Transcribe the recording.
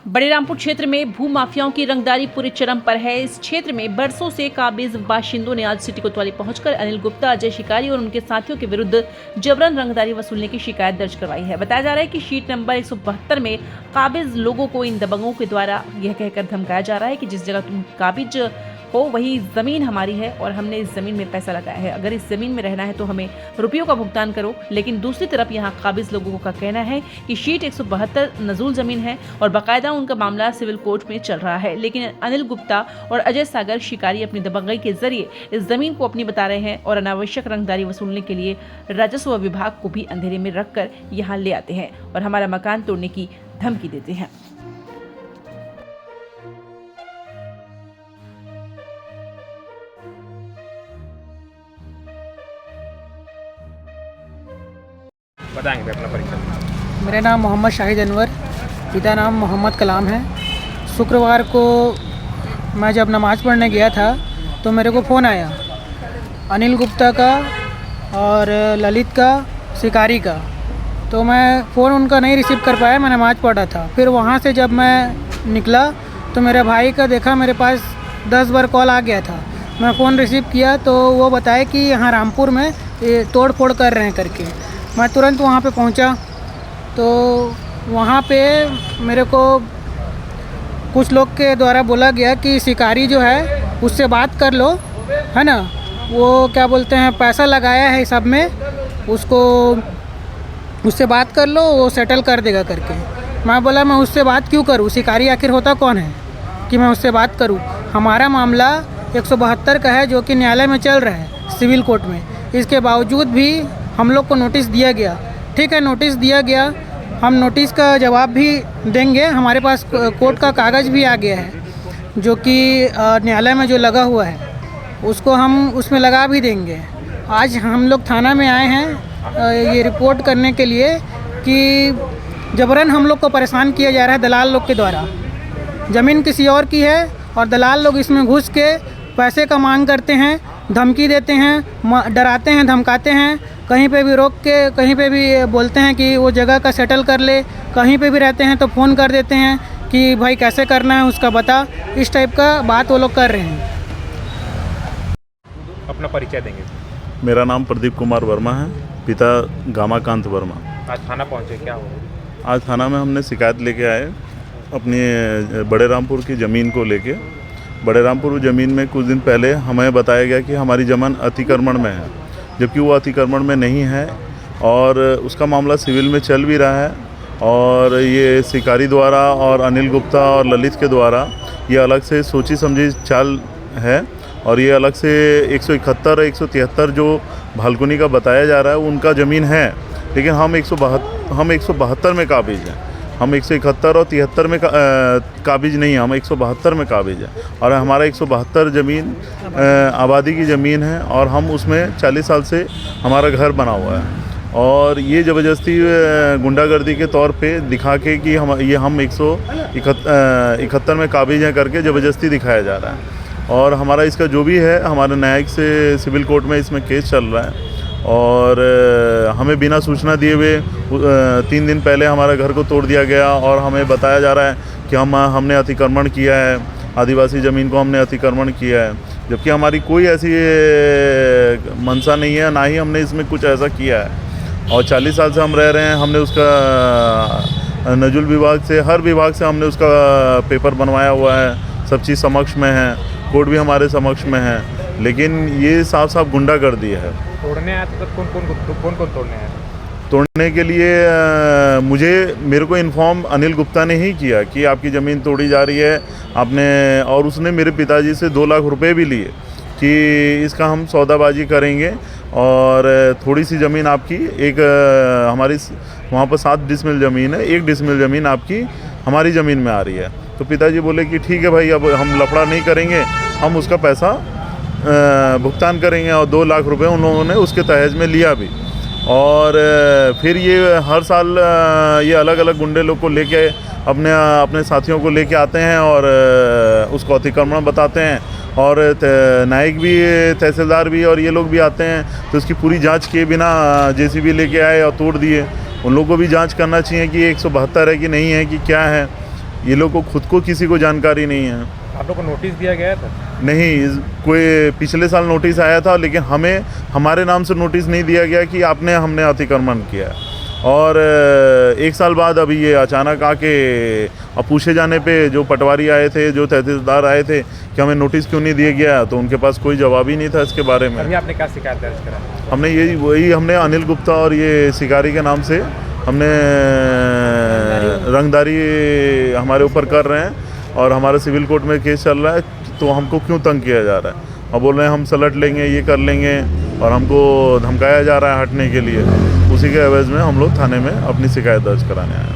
बड़े रामपुर क्षेत्र में भू माफियाओं की रंगदारी पूरे चरम पर है। इस क्षेत्र में बरसों से काबिज बाशिंदों ने आज सिटी कोतवाली पहुंचकर अनिल गुप्ता, अजय शिकारी और उनके साथियों के विरुद्ध जबरन रंगदारी वसूलने की शिकायत दर्ज करवाई है। बताया जा रहा है कि शीट नंबर 172 में काबिज लोगों को इन दबंगों के द्वारा यह कहकर धमकाया जा रहा है कि जिस जगह तुम काबिज हो वही जमीन हमारी है और हमने इस जमीन में पैसा लगाया है, अगर इस जमीन में रहना है तो हमें रुपयों का भुगतान करो। लेकिन दूसरी तरफ यहाँ काबिज लोगों का कहना है कि शीट 172 नजूल जमीन है और बाकायदा उनका मामला सिविल कोर्ट में चल रहा है। लेकिन अनिल गुप्ता और अजय सागर शिकारी अपनी दबंगई के जरिए इस जमीन को अपनी बता रहे हैं और अनावश्यक रंगदारी वसूलने के लिए राजस्व विभाग को भी अंधेरे में रखकर यहाँ ले आते हैं और हमारा मकान तोड़ने की धमकी देते हैं। बताएंगे अपना परिचय। मेरा नाम मोहम्मद शाहिद अनवर, पिता नाम मोहम्मद कलाम है। शुक्रवार को मैं जब नमाज़ पढ़ने गया था तो मेरे को फ़ोन आया अनिल गुप्ता का और ललित का, शिकारी का। तो मैं फ़ोन उनका नहीं रिसीव कर पाया, मैं नमाज़ पढ़ रहा था। फिर वहाँ से जब मैं निकला तो मेरे भाई का देखा, मेरे पास 10 बार कॉल आ गया था। मैं फ़ोन रिसीव किया तो वो बताया कि यहाँ रामपुर में ये तोड़ फोड़ कर रहे हैं करके। मैं तुरंत वहाँ पे पहुँचा तो वहाँ पे मेरे को कुछ लोग के द्वारा बोला गया कि शिकारी जो है उससे बात कर लो, है ना, वो क्या बोलते हैं पैसा लगाया है सब में, उससे बात कर लो, वो सेटल कर देगा करके। मैं बोला मैं उससे बात क्यों करूँ, शिकारी आखिर होता कौन है कि मैं उससे बात करूँ। हमारा मामला 172 का है जो कि न्यायालय में चल रहा है, सिविल कोर्ट में। इसके बावजूद भी हम लोग को नोटिस दिया गया। ठीक है, नोटिस दिया गया, हम नोटिस का जवाब भी देंगे। हमारे पास कोर्ट का कागज़ भी आ गया है जो कि न्यायालय में जो लगा हुआ है उसको हम उसमें लगा भी देंगे। आज हम लोग थाना में आए हैं ये रिपोर्ट करने के लिए कि जबरन हम लोग को परेशान किया जा रहा है दलाल लोग के द्वारा। ज़मीन किसी और की है और दलाल लोग इसमें घुस के पैसे का मांग करते हैं, धमकी देते हैं, डराते हैं, धमकाते हैं। कहीं पे भी रोक के कहीं पे भी बोलते हैं कि वो जगह का सेटल कर ले। कहीं पे भी रहते हैं तो फ़ोन कर देते हैं कि भाई कैसे करना है उसका बता। इस टाइप का बात वो लोग कर रहे हैं। अपना परिचय देंगे। मेरा नाम प्रदीप कुमार वर्मा है, पिता गामाकांत वर्मा। आज थाना पहुंचे, क्या हो? आज थाना में हमने शिकायत लेके आए अपनी बड़े रामपुर की ज़मीन को लेके। बड़े रामपुर ज़मीन में कुछ दिन पहले हमें बताया गया कि हमारी ज़मीन अतिक्रमण में है, जबकि वो अतिक्रमण में नहीं है और उसका मामला सिविल में चल भी रहा है। और ये शिकारी द्वारा और अनिल गुप्ता और ललित के द्वारा ये अलग से सोची समझी चाल है और ये अलग से 171 और 173 जो भालकुनी का बताया जा रहा है उनका ज़मीन है, लेकिन हम 172 में काबिज हैं। हम 171 और 73 में काबिज नहीं है, हम 172 में काबिज है। और हमारा 172 ज़मीन आबादी की ज़मीन है और हम उसमें 40 साल से हमारा घर बना हुआ है। और ये ज़बरदस्ती गुंडागर्दी के तौर पे दिखा के कि हम 171 में काबिज हैं करके ज़बरदस्ती दिखाया जा रहा है। और हमारा इसका जो भी है, हमारे न्यायिक से सिविल कोर्ट में इसमें केस चल रहा है और हमें बिना सूचना दिए हुए 3 दिन पहले हमारा घर को तोड़ दिया गया और हमें बताया जा रहा है कि हमने अतिक्रमण किया है, आदिवासी ज़मीन को हमने अतिक्रमण किया है, जबकि हमारी कोई ऐसी मंशा नहीं है, ना ही हमने इसमें कुछ ऐसा किया है। और 40 साल से हम रह रहे हैं, हमने उसका नजुल विभाग से, हर विभाग से हमने उसका पेपर बनवाया हुआ है, सब चीज़ समक्ष में है, कोर्ट भी हमारे समक्ष में है, लेकिन ये साफ साफ गुंडागर्दी है। तोड़ने आए तो कौन तोड़ने आए? तोड़ने के लिए मेरे को इन्फॉर्म अनिल गुप्ता ने ही किया कि आपकी ज़मीन तोड़ी जा रही है आपने, और उसने मेरे पिताजी से 2 लाख रुपए भी लिए कि इसका हम सौदाबाजी करेंगे और थोड़ी सी ज़मीन आपकी, एक हमारी वहाँ पर 7 डिसमिल ज़मीन है, 1 डिसमिल ज़मीन आपकी हमारी ज़मीन में आ रही है। तो पिताजी बोले कि ठीक है भाई, अब हम लफड़ा नहीं करेंगे, हम उसका पैसा भुगतान करेंगे। और 2 लाख रुपए उन लोगों ने उसके तहज़ में लिया भी। और फिर ये हर साल ये अलग अलग गुंडे लोग को लेके अपने साथियों को लेके आते हैं और उसको अतिक्रमण बताते हैं। और न्यायिक भी, तहसीलदार भी और ये लोग भी आते हैं तो उसकी पूरी जांच किए बिना जेसीबी लेके आए और तोड़ दिए। उन लोगों को भी जांच करना चाहिए कि 172 है कि नहीं है कि क्या है। ये लोग को खुद को किसी को जानकारी नहीं है। आप लोग को नोटिस दिया गया था? नहीं, कोई पिछले साल नोटिस आया था, लेकिन हमें हमारे नाम से नोटिस नहीं दिया गया कि हमने अतिक्रमण किया। और 1 साल बाद अभी ये अचानक आके अब पूछे जाने पे जो पटवारी आए थे, जो तहसीलदार आए थे कि हमें नोटिस क्यों नहीं दिया गया, तो उनके पास कोई जवाब ही नहीं था इसके बारे में। अभी आपने क्या शिकायत दर्ज करा? हमने अनिल गुप्ता और ये शिकारी के नाम से हमने रंगदारी हमारे ऊपर कर रहे हैं और हमारा सिविल कोर्ट में केस चल रहा है। तो हमको क्यों तंग किया जा रहा है और बोल रहे हैं हम सलट लेंगे, ये कर लेंगे, और हमको धमकाया जा रहा है हटने के लिए। उसी के एवज में हम लोग थाने में अपनी शिकायत दर्ज कराने आए हैं।